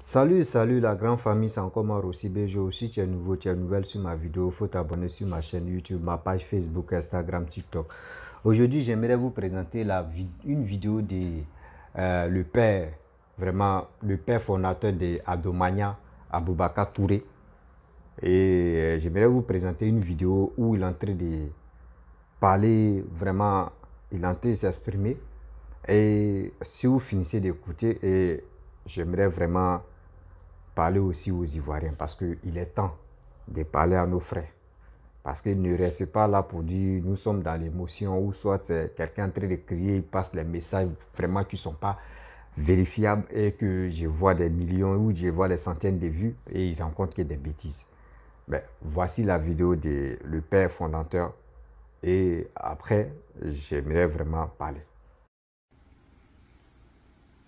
Salut la grande famille, c'est encore moi Rossi BG. Aussi, tu es nouveau, tu es nouvelle sur ma vidéo, il faut t'abonner sur ma chaîne YouTube, ma page Facebook, Instagram, TikTok. Aujourd'hui, j'aimerais vous présenter une vidéo de le père, vraiment le père fondateur de Adomania, Aboubakar Touré. Et j'aimerais vous présenter une vidéo où il est en train de parler, vraiment, il est en train de s'exprimer. Et si vous finissez d'écouter, et j'aimerais vraiment parler aussi aux Ivoiriens parce qu'il est temps de parler à nos frères. Parce qu'ils ne restent pas là pour dire nous sommes dans l'émotion ou soit c'est quelqu'un en train de crier, il passe les messages vraiment qui ne sont pas vérifiables et que je vois des millions ou je vois des centaines de vues et il rencontre que des bêtises. Ben, voici la vidéo de le père fondateur et après j'aimerais vraiment parler.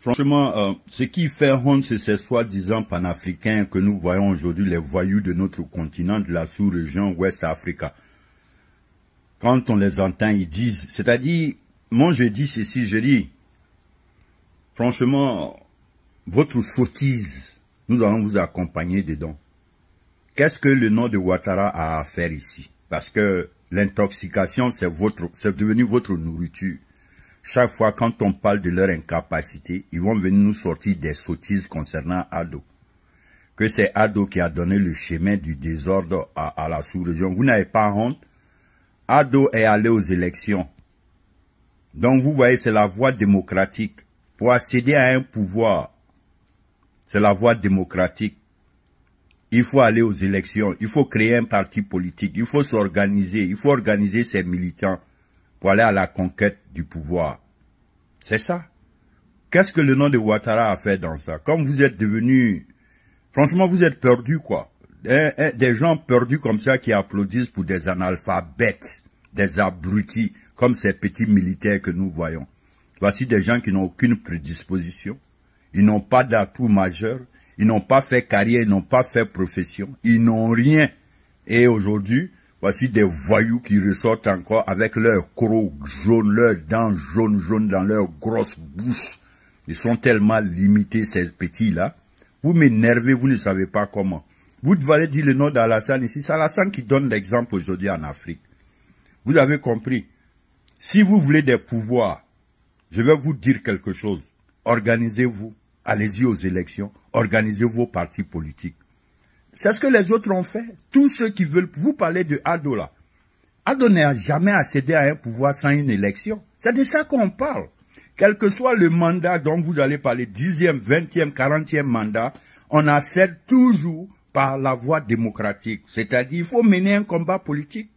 Franchement, ce qui fait honte, c'est ces soi-disant panafricains que nous voyons aujourd'hui, les voyous de notre continent, de la sous-région Ouest Africa. Quand on les entend, ils disent, c'est-à-dire, moi je dis ceci, je dis, franchement, votre sottise, nous allons vous accompagner dedans. Qu'est-ce que le nom de Ouattara a à faire ici? Parce que l'intoxication, c'est devenu votre nourriture. Chaque fois, quand on parle de leur incapacité, ils vont venir nous sortir des sottises concernant Ado. Que c'est Ado qui a donné le chemin du désordre à la sous-région. Vous n'avez pas honte? Ado est allé aux élections. Donc vous voyez, c'est la voie démocratique. Pour accéder à un pouvoir, c'est la voie démocratique. Il faut aller aux élections, il faut créer un parti politique, il faut s'organiser, il faut organiser ses militants pour aller à la conquête du pouvoir. C'est ça. Qu'est-ce que le nom de Ouattara a fait dans ça? Comme vous êtes devenus... Franchement, vous êtes perdus, quoi. Des gens perdus comme ça qui applaudissent pour des analphabètes, des abrutis, comme ces petits militaires que nous voyons. Voici des gens qui n'ont aucune prédisposition. Ils n'ont pas d'atout majeur. Ils n'ont pas fait carrière, ils n'ont pas fait profession. Ils n'ont rien. Et aujourd'hui... Voici des voyous qui ressortent encore avec leurs crocs jaunes, leurs dents jaunes dans leurs grosses bouches. Ils sont tellement limités, ces petits-là. Vous m'énervez, vous ne savez pas comment. Vous devez dire le nom d'Alassane ici. C'est Alassane qui donne l'exemple aujourd'hui en Afrique. Vous avez compris. Si vous voulez des pouvoirs, je vais vous dire quelque chose. Organisez-vous. Allez-y aux élections. Organisez vos partis politiques. C'est ce que les autres ont fait. Tous ceux qui veulent... Vous parlez de Ado là. Ado n'a jamais accédé à un pouvoir sans une élection. C'est de ça qu'on parle. Quel que soit le mandat dont vous allez parler, 10e, 20e, 40e mandat, on accède toujours par la voie démocratique. C'est-à-dire, il faut mener un combat politique.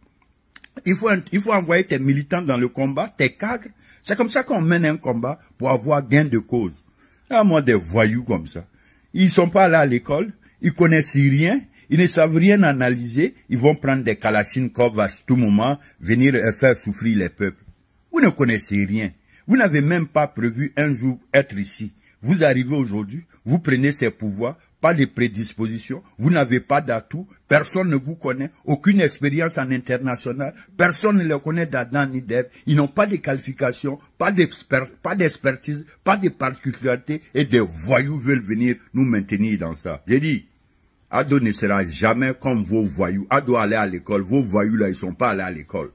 Il faut envoyer tes militants dans le combat, tes cadres. C'est comme ça qu'on mène un combat pour avoir gain de cause. Là, moi, des voyous comme ça. Ils sont pas là à l'école. Ils connaissent rien, ils ne savent rien analyser, ils vont prendre des kalachnikovs à tout moment, venir faire souffrir les peuples. Vous ne connaissez rien. Vous n'avez même pas prévu un jour être ici. Vous arrivez aujourd'hui, vous prenez ces pouvoirs, pas de prédisposition, vous n'avez pas d'atout, personne ne vous connaît, aucune expérience en international, personne ne les connaît d'Adam ni d'Ève, ils n'ont pas de qualification, pas d'expertise, pas de particularité, et des voyous veulent venir nous maintenir dans ça. J'ai dit, Ado ne sera jamais comme vos voyous. Ado allait à l'école, vos voyous là, ils sont pas allés à l'école.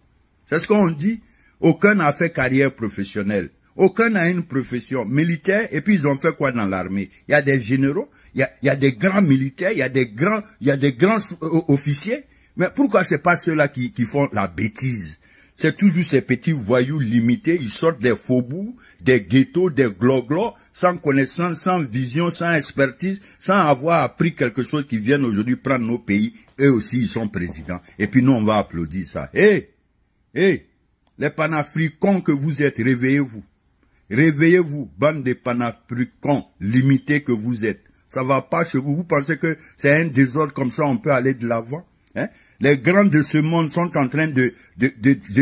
C'est ce qu'on dit. Aucun n'a fait carrière professionnelle. Aucun n'a une profession militaire, et puis ils ont fait quoi dans l'armée? Il y a des généraux, il y a des grands militaires, il y a des grands officiers. Mais pourquoi c'est pas ceux-là qui font la bêtise? C'est toujours ces petits voyous limités, ils sortent des faubourgs, des ghettos, des gloglos, sans connaissance, sans vision, sans expertise, sans avoir appris quelque chose qui viennent aujourd'hui prendre nos pays. Eux aussi, ils sont présidents. Et puis nous, on va applaudir ça. Les panafricains que vous êtes, réveillez-vous. Réveillez-vous, bande de panafricains limités que vous êtes. Ça va pas chez vous. Vous pensez que c'est un désordre comme ça, on peut aller de l'avant? Hein? Les grands de ce monde sont en train de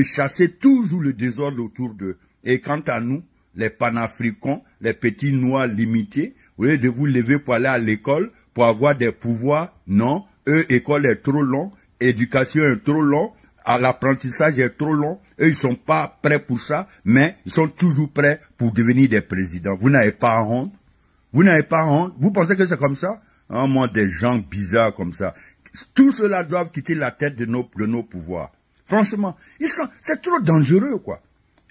chasser toujours le désordre autour d'eux. Et quant à nous, les panafricains, les petits noirs limités, au lieu de vous lever pour aller à l'école, pour avoir des pouvoirs, non, école est trop long, éducation est trop long, l'apprentissage est trop long, eux ils sont pas prêts pour ça, mais ils sont toujours prêts pour devenir des présidents. Vous n'avez pas honte? Vous n'avez pas honte? Vous pensez que c'est comme ça? Un monde des gens bizarres comme ça. Tous ceux-là doivent quitter la tête de nos pouvoirs. Franchement, c'est trop dangereux, quoi.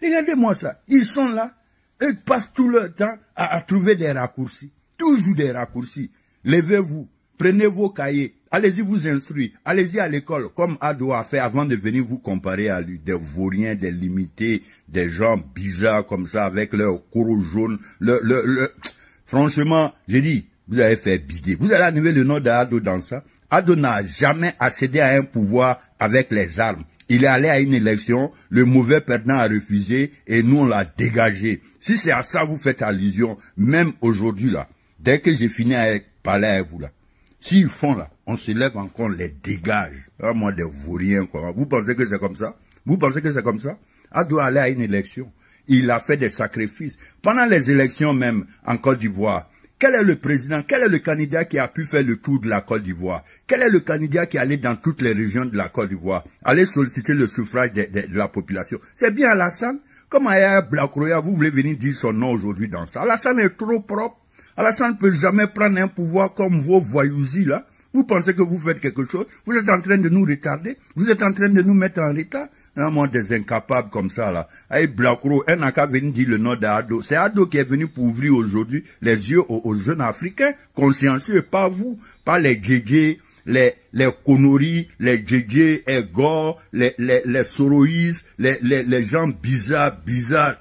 Regardez-moi ça. Ils sont là, ils passent tout leur temps à trouver des raccourcis. Toujours des raccourcis. Levez-vous, prenez vos cahiers, allez-y vous instruire, allez-y à l'école, comme Ado a fait avant de venir vous comparer à lui. Des vauriens, des limités, des gens bizarres comme ça, avec leur coraux jaune, Franchement, j'ai dit, vous avez fait bider. Vous allez arriver le nom d'Ado dans ça. Ado n'a jamais accédé à un pouvoir avec les armes. Il est allé à une élection, le mauvais perdant a refusé et nous on l'a dégagé. Si c'est à ça vous faites allusion, même aujourd'hui là, dès que j'ai fini à parler avec vous là, s'ils font là, on se lève encore, on les dégage. Ah, moi des vauriens quoi. Vous pensez que c'est comme ça? Vous pensez que c'est comme ça? Ado est allé à une élection. Il a fait des sacrifices. Pendant les élections même en Côte d'Ivoire, quel est le président, quel est le candidat qui a pu faire le tour de la Côte d'Ivoire? Quel est le candidat qui est allé dans toutes les régions de la Côte d'Ivoire, aller solliciter le suffrage de la population? C'est bien Alassane. Comme Aya Blakroya, vous voulez venir dire son nom aujourd'hui dans ça. Alassane est trop propre. Alassane ne peut jamais prendre un pouvoir comme vos voyousis là. Vous pensez que vous faites quelque chose? Vous êtes en train de nous retarder? Vous êtes en train de nous mettre en retard? Non, moi, des incapables comme ça, là. Aïe, Blakro, un n'a qu'à venir dire le nom d'Ado. C'est Ado qui est venu pour ouvrir aujourd'hui les yeux aux jeunes Africains, consciencieux, et pas vous, pas les Djedje, les Konori, les Djedje, Gore, les Soroïs, les gens bizarres,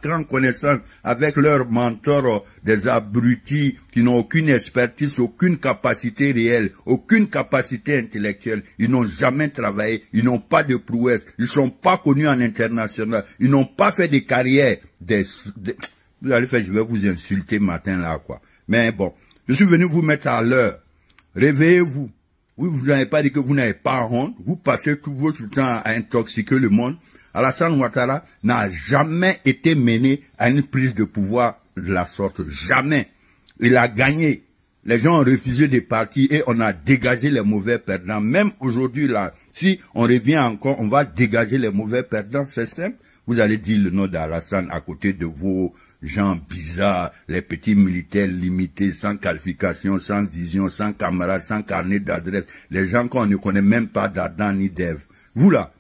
sans connaissance, avec leurs mentors, des abrutis, qui n'ont aucune expertise, aucune capacité réelle, aucune capacité intellectuelle. Ils n'ont jamais travaillé, ils n'ont pas de prouesse, ils sont pas connus en international, ils n'ont pas fait de carrière. Vous allez faire, je vais vous insulter matin là, quoi. Mais bon, je suis venu vous mettre à l'heure. Réveillez-vous. Oui, vous n'avez pas dit que vous n'avez pas honte. Vous passez tout votre temps à intoxiquer le monde. Alassane Ouattara n'a jamais été mené à une prise de pouvoir de la sorte. Jamais. Il a gagné. Les gens ont refusé de partir et on a dégagé les mauvais perdants. Même aujourd'hui, là, si on revient encore, on va dégager les mauvais perdants. C'est simple. Vous allez dire le nom d'Alassane à côté de vos gens bizarres, les petits militaires limités, sans qualification, sans vision, sans camarades, sans carnet d'adresse, les gens qu'on ne connaît même pas d'Adam ni d'Ève. Vous là,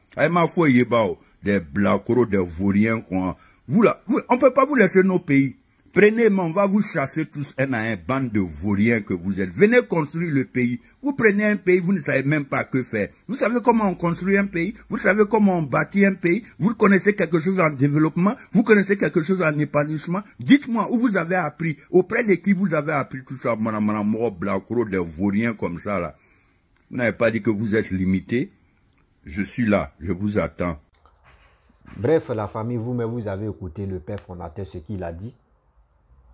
des Blakoro, des vauriens, quoi. Vous là, on ne peut pas vous laisser nos pays. Prenez, mais on va vous chasser tous un à un, bande de vauriens que vous êtes. Venez construire le pays. Vous prenez un pays, vous ne savez même pas que faire. Vous savez comment on construit un pays? Vous savez comment on bâtit un pays? Vous connaissez quelque chose en développement? Vous connaissez quelque chose en épanouissement? Dites-moi où vous avez appris, auprès de qui vous avez appris tout ça, mort, Blakoro, des vauriens comme ça, là. Vous n'avez pas dit que vous êtes limité. Je suis là, je vous attends. Bref, la famille, vous-même, vous avez écouté le père fondateur, ce qu'il a dit.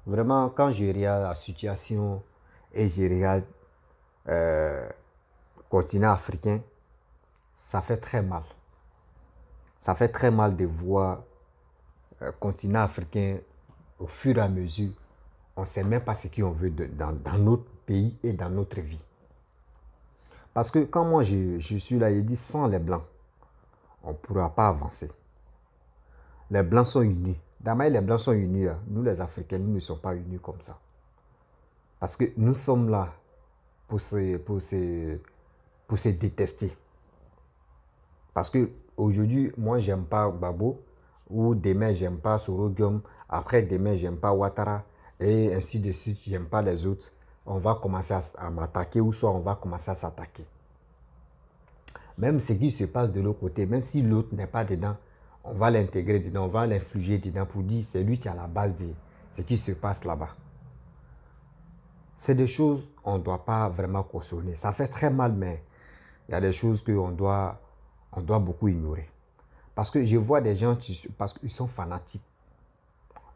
Vraiment, quand je regarde la situation et je regarde le continent africain, ça fait très mal. Ça fait très mal de voir le continent africain au fur et à mesure. On ne sait même pas ce qu'on veut dans notre pays et dans notre vie. Parce que quand moi je suis là, je dis sans les Blancs, on ne pourra pas avancer. Les Blancs sont unis. D'abord, les Blancs sont unis. Nous, les Africains, nous ne sommes pas unis comme ça. Parce que nous sommes là pour se détester. Parce que aujourd'hui, moi, j'aime pas Babo, ou demain, j'aime pas Sorogium, après demain, j'aime pas Ouattara, et ainsi de suite, j'aime pas les autres. On va commencer à m'attaquer, ou soit on va commencer à s'attaquer. Même ce qui se passe de l'autre côté, même si l'autre n'est pas dedans, on va l'intégrer dedans, on va l'infliger dedans pour dire c'est lui qui est à la base de ce qui se passe là-bas. C'est des choses qu'on ne doit pas vraiment cautionner. Ça fait très mal, mais il y a des choses qu'on doit beaucoup ignorer. Parce que je vois des gens, parce qu'ils sont fanatiques.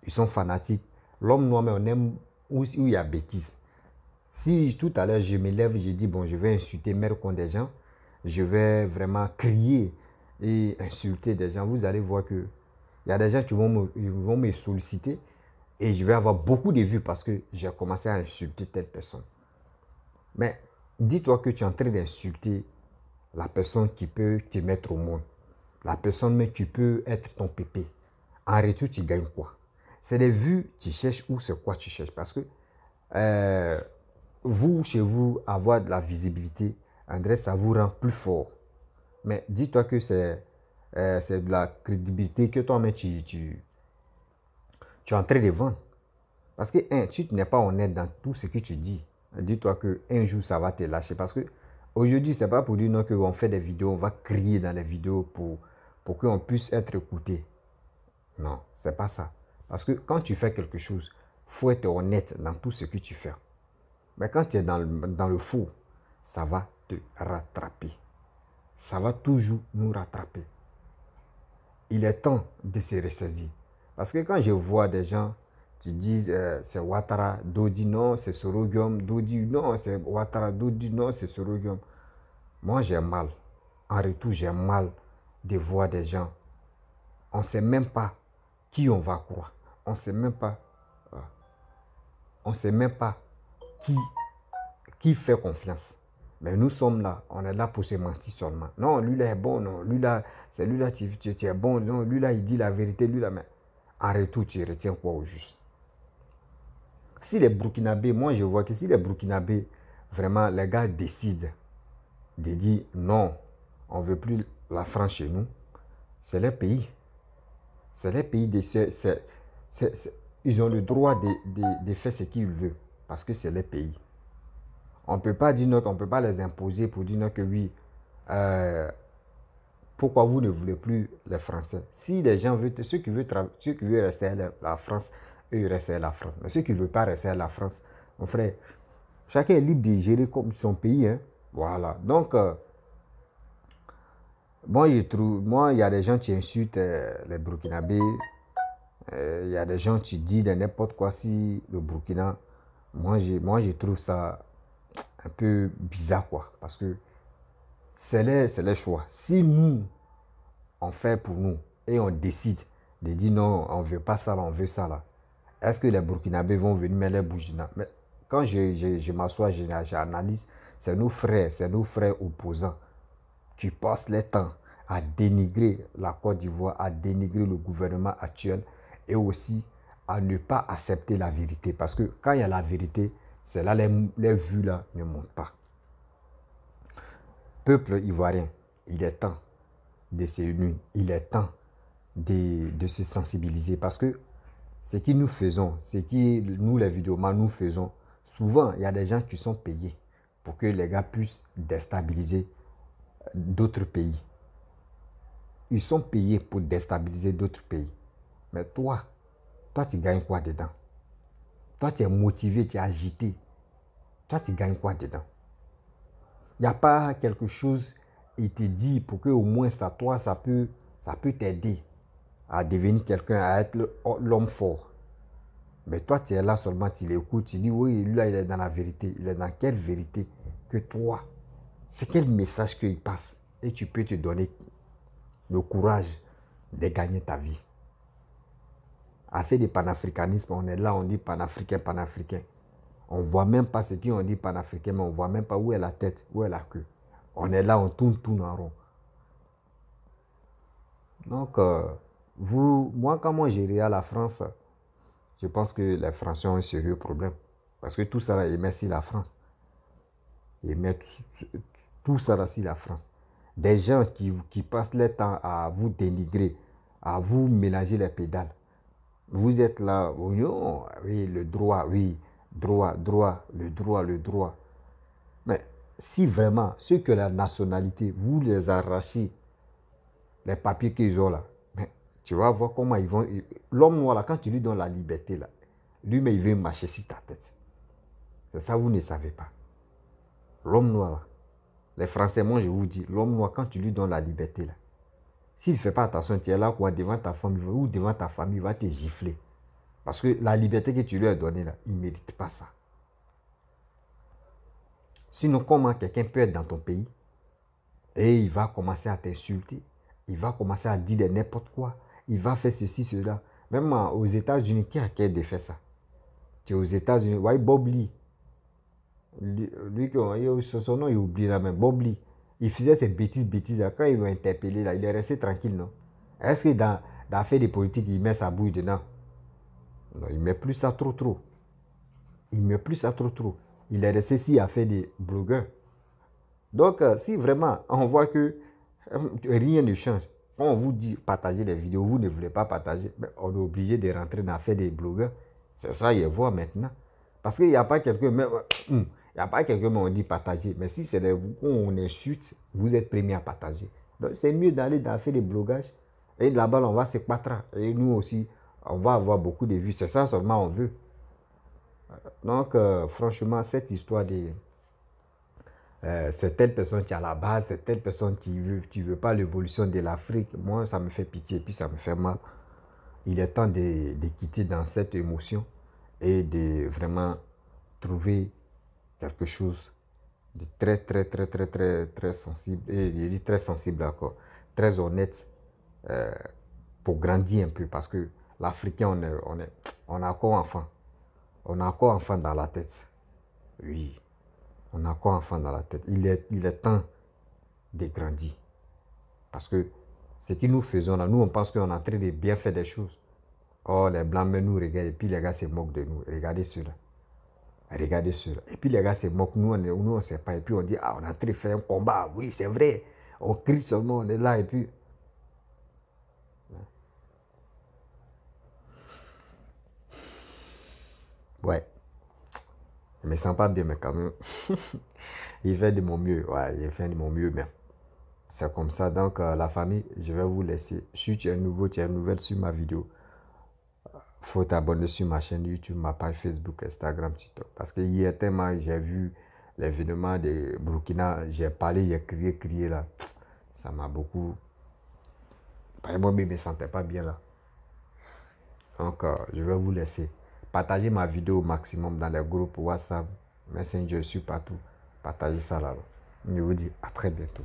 Ils sont fanatiques. L'homme noir, mais on aime où il y a bêtise. Si tout à l'heure je me lève, je dis bon, je vais insulter mère contre des gens, je vais vraiment crier et insulter des gens, vous allez voir que il y a des gens qui vont me solliciter et je vais avoir beaucoup de vues parce que j'ai commencé à insulter telle personne. Mais dis-toi que tu es en train d'insulter la personne qui peut te mettre au monde, la personne mais qui peut être ton pépé. En retour, tu gagnes quoi? C'est des vues, tu cherches où c'est quoi tu cherches parce que vous, chez vous, avoir de la visibilité, André, ça vous rend plus fort. Mais dis-toi que c'est de la crédibilité que toi-même tu es en train de vendre. Parce que, tu n'es pas honnête dans tout ce que tu dis. Dis-toi qu'un jour, ça va te lâcher. Parce que aujourd'hui, ce n'est pas pour dire non qu'on fait des vidéos, on va crier dans les vidéos pour qu'on puisse être écouté. Non, ce n'est pas ça. Parce que quand tu fais quelque chose, il faut être honnête dans tout ce que tu fais. Mais quand tu es dans le faux, ça va te rattraper. Ça va toujours nous rattraper. Il est temps de se ressaisir. Parce que quand je vois des gens qui disent c'est Ouattara, d'autres disent non, c'est Sorogium, d'autres disent non, c'est Ouattara, d'autres disent non, c'est Sorogium. Moi, j'ai mal. En retour, j'ai mal de voir des gens. On ne sait même pas qui on va croire. On ne sait même pas. On ne sait même pas qui fait confiance. Mais nous sommes là, on est là pour se mentir seulement. Non, lui là est bon, non, lui là, c'est lui là, tu es bon, non, lui là, il dit la vérité, lui là, mais en retour, tu retiens quoi au juste? Si les Burkinabés, moi je vois que si les Burkinabés, vraiment, les gars décident de dire non, on ne veut plus la France chez nous, c'est leur pays. C'est les pays, ils ont le droit de faire ce qu'ils veulent, parce que c'est les pays. On ne peut pas dire non, on ne peut pas les imposer pour dire non que oui, pourquoi vous ne voulez plus les Français? Si les gens veulent, ceux qui veulent rester à la France, eux, ils restent à la France. Mais ceux qui ne veulent pas rester à la France, mon frère, chacun est libre de gérer comme son pays. Hein. Voilà. Donc, moi, il y a des gens qui insultent les Burkinabés. Il y a des gens qui disent de n'importe quoi si le Burkina. Moi, je trouve ça un peu bizarre, quoi. Parce que c'est les choix. Si nous, on fait pour nous et on décide de dire non, on ne veut pas ça là, on veut ça là, est-ce que les Burkinabés vont venir mettre les bougies là? Mais quand je m'assois, j'analyse, c'est nos frères opposants qui passent le temps à dénigrer la Côte d'Ivoire, à dénigrer le gouvernement actuel et aussi à ne pas accepter la vérité. Parce que quand il y a la vérité, c'est là les vues là ne montent pas. Peuple ivoirien, il est temps de se unir, il est temps de se sensibiliser parce que ce que nous faisons, ce que nous les vidéomans nous faisons, souvent il y a des gens qui sont payés pour que les gars puissent déstabiliser d'autres pays. Ils sont payés pour déstabiliser d'autres pays. Mais toi, tu gagnes quoi dedans? Toi, tu es motivé, tu es agité. Toi, tu gagnes quoi dedans? Il n'y a pas quelque chose qui te dit pour que au moins ça, toi, ça peut t'aider à devenir quelqu'un, à être l'homme fort. Mais toi, tu es là seulement, tu l'écoutes, tu dis, oui, lui là, il est dans la vérité. Il est dans quelle vérité que toi? C'est quel message qu'il passe? Et tu peux te donner le courage de gagner ta vie. À faire du panafricanisme, on est là, on dit panafricain, panafricain. On ne voit même pas ce qu'on dit panafricain, mais on ne voit même pas où est la tête, où est la queue. On est là, on tourne en rond. Donc, moi, quand j'irai à la France, je pense que les Français ont un sérieux problème. Parce que tout ça, là, ils mettent sur la France. Ils mettent tout ça là sur la France. Des gens qui passent leur temps à vous dénigrer, à vous mélanger les pédales. Vous êtes là, oui, le droit, oui, droit, le droit. Mais si vraiment, ceux qui ont la nationalité, vous les arrachez, les papiers qu'ils ont là, mais tu vas voir comment ils vont. L'homme noir là, quand tu lui donnes la liberté là, lui, mais il veut marcher sur ta tête. C'est ça, vous ne savez pas. L'homme noir là, les Français, moi je vous dis, l'homme noir, quand tu lui donnes la liberté là, s'il ne fait pas attention, tu es là quoi, devant ta femme ou devant ta famille, il va te gifler. Parce que la liberté que tu lui as donnée là, il ne mérite pas ça. Sinon, comment quelqu'un peut être dans ton pays et il va commencer à t'insulter, il va commencer à dire n'importe quoi, il va faire ceci, cela. Même aux États-Unis, qui a de faire ça? Tu es aux États-Unis, ouais, Bob Lee. Lui, son nom, il oublie là même. Bob Lee. Il faisait ces bêtises. Quand ils l'ont interpellé, là, il est resté tranquille, non? Est-ce que dans l'affaire des politiques, il met sa bouche dedans? Non, il ne met plus ça trop. il met plus à trop. Il est resté ici à faire des blogueurs. Donc, si vraiment on voit que rien ne change, on vous dit partager les vidéos, vous ne voulez pas partager, mais on est obligé de rentrer dans faire des blogueurs. C'est ça, il voit maintenant. Parce qu'il n'y a pas quelqu'un, mais il n'y a pas quelqu'un, mais on dit partager. Mais si c'est vous qu'on insulte, vous êtes premier à partager. Donc, c'est mieux d'aller dans faire des blogages. Et là-bas, on va se battre. Et nous aussi, on va avoir beaucoup de vues. C'est ça seulement on veut. Donc, franchement, cette histoire de... c'est telle personne qui est à la base, c'est telle personne qui veut pas l'évolution de l'Afrique. Moi, ça me fait pitié et puis ça me fait mal. Il est temps de quitter dans cette émotion et de vraiment trouver quelque chose de très sensible. Et je dis très sensible encore, très honnête pour grandir un peu. Parce que l'Africain, on a encore enfant. On a encore enfant dans la tête. Oui. On a encore enfant dans la tête. Il est temps de grandir. Parce que ce que nous faisons là, nous on pense qu'on est en train de bien faire des choses. Oh, les blancs mais nous regardent et puis les gars se moquent de nous. Regardez cela. Regardez cela. Et puis les gars se moquent, nous on ne sait pas. Et puis on dit, ah on est en train de faire un combat. Oui, c'est vrai. On crie seulement, on est là et puis... Ouais. Je ne me sens pas bien, mais quand même, il fait de mon mieux. Ouais, il fait de mon mieux, mais c'est comme ça. Donc, la famille, je vais vous laisser. Si tu es nouveau, tu es nouvelle sur ma vidéo, faut t'abonner sur ma chaîne YouTube, ma page Facebook, Instagram, TikTok. Parce que hier, tellement j'ai vu l'événement de Burkina, j'ai parlé, j'ai crié là. Ça m'a beaucoup... Moi, je ne me sentais pas bien là. Donc, je vais vous laisser. Partagez ma vidéo au maximum dans les groupes WhatsApp, Messenger, je suis partout. Partagez ça là. Je vous dis à très bientôt.